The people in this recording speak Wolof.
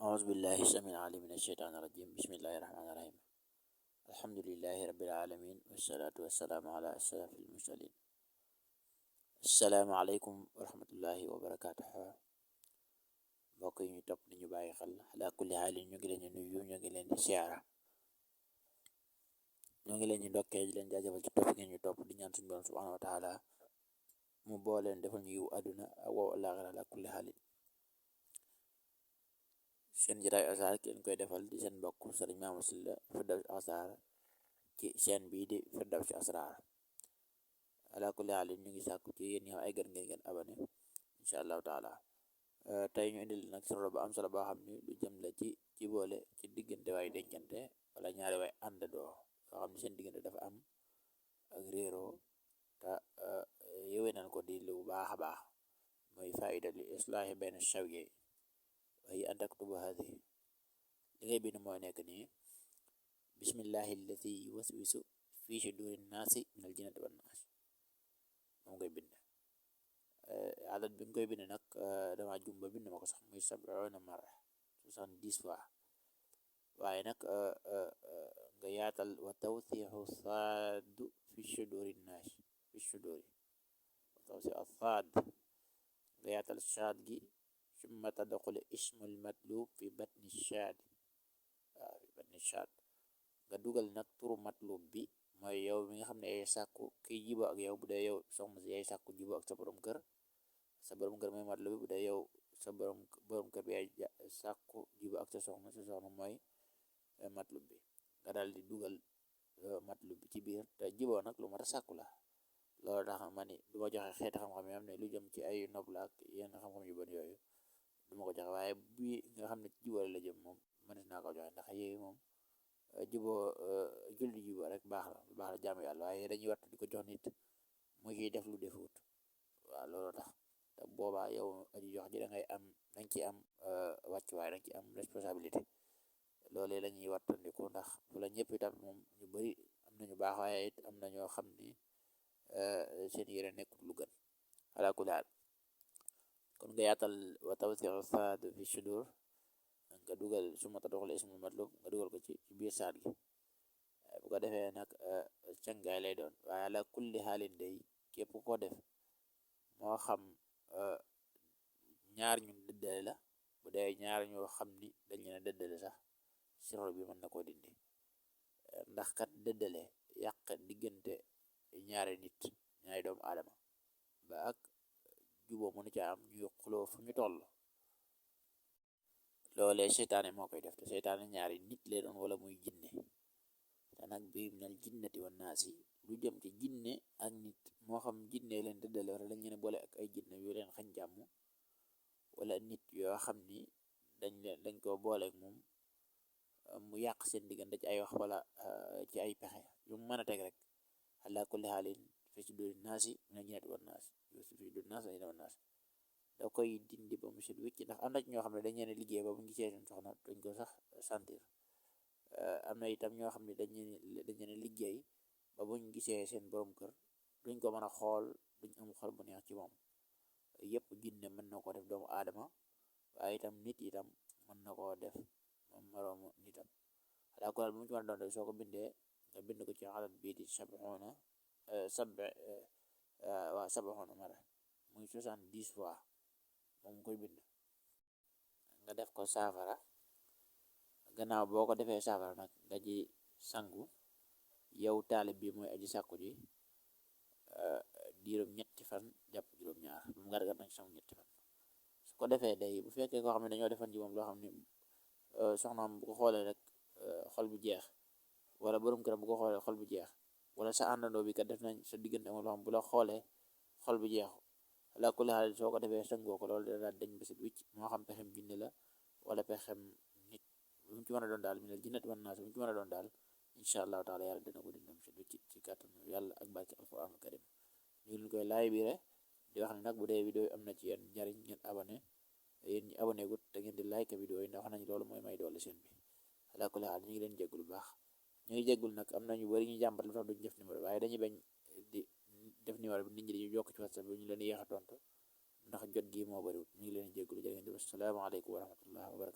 أعوذ بالله السميع العليم من الشيطان الرجيم. بسم الله الرحمن الرحيم. الحمد لله رب العالمين والصلاة والسلام على أشرف المرسلين. السلام عليكم ورحمة الله وبركاته. mbokk yi ñu topp di ñu bàyyi xel ala kulli xaalin ñu ngi leen di nuyu, ñu ngi leen di siyaara, ñu ngi leen di ndokkee di leen jaajëfal ci topp ngeen ñu topp di ñaan suñu borom subhanahu wa taala mu booleen defal ñu yiw àdduna ak wow àllaaxira ala kulli xaalin. seen jotaay Asrar ki leen koy defal di seen mbokk Sëriñ Mamour Sylla Firdawsi Asrar ci seen bii di Firdawsi Asrar. ala kulli xaalin ñu ngi sàkku ci yéen ñi xam ay gën ngeen abonné incha allahu taala. tey ñu indil nag solo ba am solo boo xam ni lu jëm la ci boole ci diggante waay dencante wala ñaari waay àndandoo yoo xam ni seen diggante dafa am ak réeroo te yéwénal ko di lu baax a baax. mooy faida li islaahi bayna shawye waaye an taktubu hadi li ngay bind mooy nekk nii: bismillahi alladi yuwaswisu fi suduri naasi minal jinnati wan naas. moom ngay bind adat bi nga koy bind nag dama jumba bind ma ko sax muy 70 marra 70 fois. waaye nag nga yaatal wa tawsiixu saadu fi suduri naas fi suduri wa tawsiixu saad nga yaatal saad gi summa tadxulu ismul matlub fi batni shaad. waaw fi batni shaad nga dugal nag turu matlub bi mooy yow mi nga xam ne yaay sàkku kiy jibo ak yow. bu dee yow soxna si yaay sàkku jibo ak sa borom kër mooy matlub bi. bu dee yow sa borom kër bi yaay sàkku jibo ak sa soxna mooy matlub bi. nga daal di dugal matlub bi ci biir te jiboo nag lu mat a sàkku la. loolu tax ma ni du ma joxe xeeti xam-xam yi am ne lu jëm ci ay nopp la ak yenn xam-xam yu bon yooyu du ma ko joxe. waaye bi nga xam ne jiboo la jëm moom mënees naa ko joxe ndax yooyu moom jiboo julli jiboo rek baax la jaamu yàlla. waaye dañuy wattu di ko jox nit mu ciy def lu defut. waaw loolu tax te boobaa yow aji jox ji dañ ci am wàccuwaay, dañ ci am responsabilité. loolee la ñuy wattandiku ndax bu la ñëpp itam moom ñu bari am nañu baax waaye it am na ñoo xam ni seen yére nekkul lu gën ala kulli haal. kon nga yaatal wa tawsiixu saad fi sudur nga dugal summa tadxulu ismul matlub nga dugal ko ci biir saad gi. bu ko defee nag cangaay lay doon. waaye ala kulli xaalin day képp ko def moo xam ñaar ñu dëddale la. bu dee ñaar ñoo xam ni dañ leen a dëddale sax siro bi mën na koo dindi ndax kat dëddale yàq diggante ñaari doomu aadama ba ak juboo mënu ca am ñuy xuloo fu ñu toll. loolee seytaane moo koy def te seytaane ñaari nit lee doon wala muy jinne. te nag bi minal jinnati wan naasi lu jëm ci jinne ak nit moo xam jinne leen dëddale wala dañ leen boole ak ay jinne yu leen xañ jàmm wala nit yoo xam ni dañ ko booleek moom mu yàq seen diggante ci ay wax wala ci ay pexe yu mën a teg rek ala kulli xaalin fi suduri naasi minal jinnati wan naas da koy dindi ba mu set wicc. ndax am na ci ñoo xam ne dañ leen liggéey ba bu ñu gisee seen soxna dañ ko sax sentir. am na itam ñoo xam ne dañ leen liggéey ba bu ñu gisee seen borom kër duñ ko mën a xool, duñ am xol bu neex ci moom. yëpp jinne mën na ko def doomu aadama waaye itam nit itam mën na koo def moom moroomu nitam. ala kulli bu mu ci mën a doon rek soo ko bindee nga bind ko ci adat bii di sab'una mara muy 70 fois moom koy bind nga def ko saafara. gannaaw boo ko defee saafara nag nga ji sangu yow taalib bi mooy aji sàkku ji diirum 3 fan jàpp juróom-ñaar bu mu gargar nag sangu 3 fan. su ko defee day bu fekkee koo xam ne dañoo defan ci moom loo xam ne soxnaam bu ko xoolee rek xol bu jeex wala borom këram bu ko xoolee xol bu jeex wala sa àndandoo bi kat def nañ sa diggante am loo xam bu la xoolee xol bu jeexu ala kulli haal soo ko defee sangoo ko loolu dina daal dañ basit wicc. moo xam pexem jinne la wala pexem nit bu mu ci mën a doon daal minal jinnati wan naas bu mu ci mën a doon daal incha allahu taala yàlla dina ko dindam basit wicc ci kàttanu yàlla ak barke alquran al karim. ñu ngi koy laay bi rek di wax ne nag bu dee vidéo yi am na ci yéen njariñ ngeen abonné. yéen ñi abonné gut te ngeen di like vidéo yi ndax wax nañ loolu mooy may doole seen bi. ala kulli haal ñu ngi leen jéggul bu baax. ñu ngi jéggul nag am na ñu bari ñu jàmbat lu tax duñ def numéro waaye dañuy bañ di def numéro bi nit ñi dañuy jokk ci WhatsApp bi ñu leen yéex a tontu ndax jot gi moo bariwul. ñu ngi leen jéggul jërë ngeen jëf. asalaamaaleykum wa rahmatullah wa barakatu.